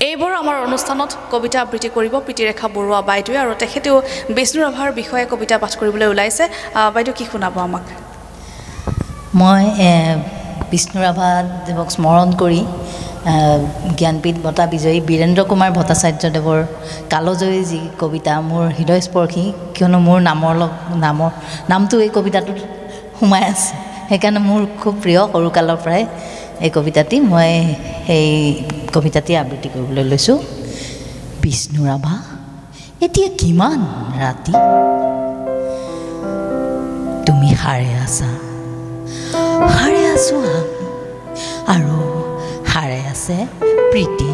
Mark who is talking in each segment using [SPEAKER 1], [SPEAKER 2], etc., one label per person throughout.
[SPEAKER 1] এইবাৰ আমাৰ অনুষ্ঠানত কবিতা আবৃত্তি কৰিব প্ৰীতিৰেখা বৰুৱা বাইদেৱে আৰু তেখেতেও বিষ্ণু ৰাভাৰ বিষয়ে কবিতা পাঠ কৰিবলৈ ওলাইছে বাইদেউ কি শুনাব আমাক
[SPEAKER 2] মই বিষ্ণু ৰাভাদেৱক স্মৰণ কৰি জ্ঞানপীঠ বঁটা বিজয়ী বীৰেন্দ্ৰ কুমাৰ ভট্টাচাৰ্যদেৱৰ কালজয়ী যি কবিতা মোৰ হৃদয়স্পৰ্শী কিয়নো মোৰ নামটো এই কবিতাটোত সোমাই আছে সেইকাৰণে মোৰ খুব প্ৰিয় সৰুকালৰ পৰাই এই কবিতাটি মই সেই কবিতাটি আবৃত্তি কৰিবলৈ লৈছোঁ বিষ্ণু ৰাভা এতিয়া কিমান ৰাতি তুমি হাৰে আছা হাৰে আছোঁ আৰু হাৰে আছে প্ৰীতি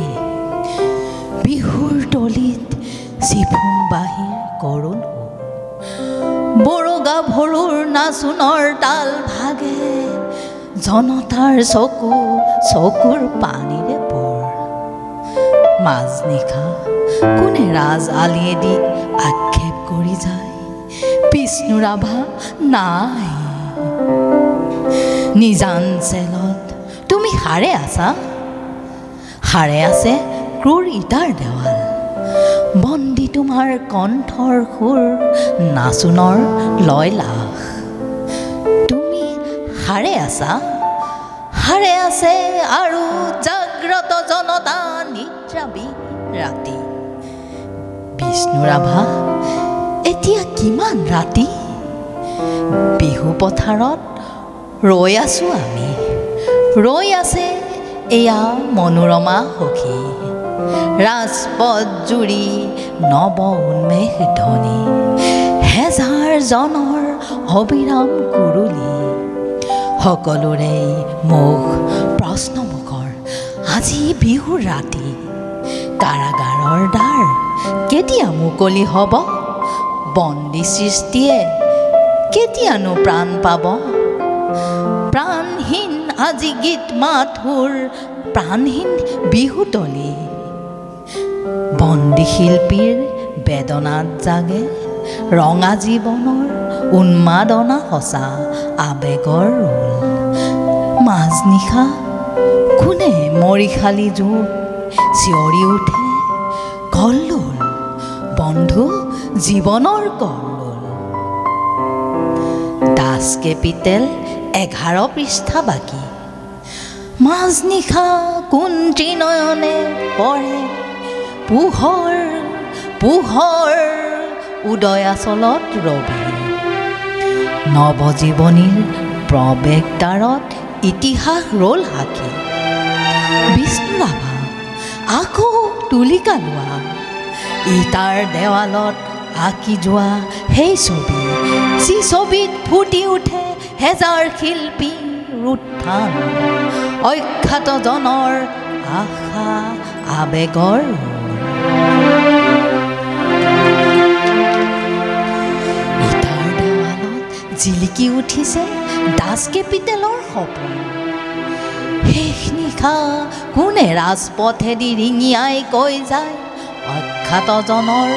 [SPEAKER 2] বিহুৰ তলিত চিফুং বাহিৰ কৰোণ বৰগা ভৰুৰ নাচোনৰ তাল ভাগে জনতাৰ চকুৰ পানীৰে পৰ মাজনিশা কোনে ৰাজ আলিয়েদি আক্ষেপ কৰি যায় বিষ্ণু ৰাভা নাই নিজান চেলত তুমি হাৰে আছা হাৰে আছে ক্ৰূৰ ইটাৰ দেৱাল বন্দী তোমাৰ কণ্ঠৰ সুৰ নাচোনৰ লয় লাখ তুমি হাৰে আছা হাৰে আছে আৰু জাগ্ৰত জনতা নিদ্ৰাবি ৰাতি বিষ্ণু ৰাভা এতিয়া কিমান ৰাতি বিহু পথাৰত ৰৈ আছোঁ আমি ৰৈ আছে এয়া মনোৰমা সখী ৰাজপথ জুৰি নৱ উন্মেষ ধ্বনি হেজাৰ জনৰ অবিৰাম কুৰুলি সকলোৰে মুখ প্ৰশ্নমুখৰ আজি বিহুৰ ৰাতি কাৰাগাৰৰ দ্বাৰ কেতিয়া মুকলি হ'ব বন্দী সৃষ্টিয়ে কেতিয়ানো প্ৰাণ পাব প্ৰাণহীন আজি গীত মাথোৰ প্ৰাণহীন বিহুতলী বন্দী শিল্পীৰ বেদনাত জাগে ৰঙা জীৱনৰ উন্মাদনা সঁচা আবেগৰ ৰোল মাজনিশা কোনে মৰিশালী জোৰ চিঞৰি উঠে কল্লোল বন্ধু জীৱনৰ কল্লোল দাস কেপিটেল 11 পৃষ্ঠা বাকী মাজনিশা কোন ত্ৰিনয়নে পৰে পোহৰ পোহৰ উদয়াচলত ৰবি নৱজীৱনীৰ প্ৰৱেশ দ্বাৰত ইতিহাস ৰ'ল সাক্ষী বিষ্ণু ৰাভা আকৌ তুলিকা লোৱা ইটাৰ দেৱালত আঁকি যোৱা সেই ছবি যি ছবিত ফুটি উঠে হেজাৰ শিল্পীৰ উত্থান অখ্যাতজনৰ আশা আবেগৰ ইটাৰ দেৱালত জিলিকি উঠিছে দাস কেপিটেলৰ সপোন শেষ নিশা কোনে ৰাজপথেদি ৰিঙিয়াই কৈ যায় অখ্যাতজনৰ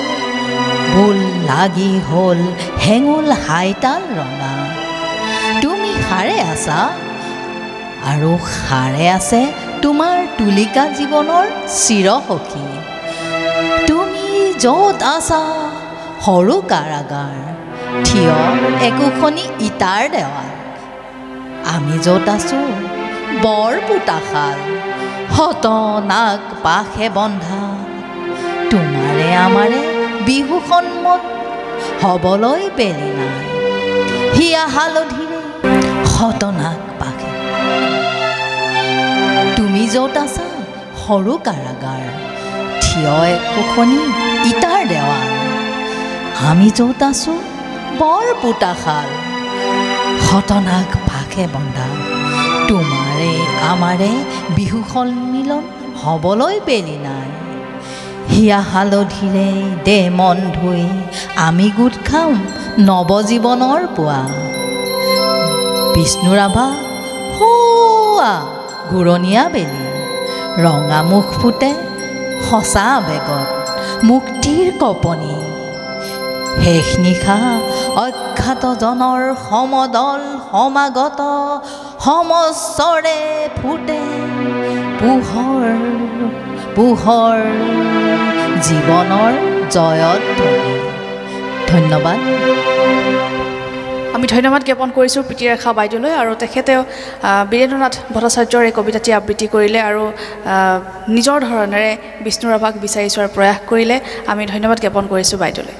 [SPEAKER 2] ভুল লাগি হ'ল হেঙুল হাইতাল ৰঙা তুমি হাৰে আছা আৰু হাৰে আছে তোমাৰ তুলিকা জীৱনৰ চিৰসখী তুমি য'ত আছা সৰু কাৰাগাৰ থিয় একোখনি ইটাৰ দেৱাল আমি য'ত আছোঁ বৰ পোতাশাল হত নাক পাশে বন্ধা তোমাৰে আমাৰে বিহু সন্মত হ'বলৈ বেলি নাই হিয়া হালধিৰে হতনাক পাখে তুমি য'ত আছা সৰু কাৰাগাৰ থিয় একোখনি ইটাৰ দেৱাল আমি য'ত আছোঁ বৰ পোতাশাল হতনাক পাখে বন্ধা তোমাৰে আমাৰে বিহু সন্মিলন হ'বলৈ বেলি নাই হিয়া হালধিৰে দে মন ধুই আমি গোট খাম নৱজীৱনৰ পুৱা বিষ্ণু ৰাভা হোৱা ঘূৰণীয়া বেলি ৰঙা মুখ ফুটে সঁচা আবেগত মুক্তিৰ কপনি শেষ নিশা অখ্যাতজনৰ সমদল সমাগত সমস্বৰে ফুটে পোহৰ পোহৰ জীৱনৰ জয়ধ্বনি। ধন্যবাদ।
[SPEAKER 1] আমি ধন্যবাদ জ্ঞাপন কৰিছোঁ প্ৰীতিৰেখা বাইদেউলৈ আৰু তেখেতেও বীৰেন্দ্ৰনাথ ভট্টাচাৰ্যৰ এই কবিতাটি আবৃত্তি কৰিলে আৰু নিজৰ ধৰণেৰে বিষ্ণু ৰাভাক বিচাৰি চোৱাৰ প্ৰয়াস কৰিলে। আমি ধন্যবাদ জ্ঞাপন কৰিছোঁ বাইদেউলৈ।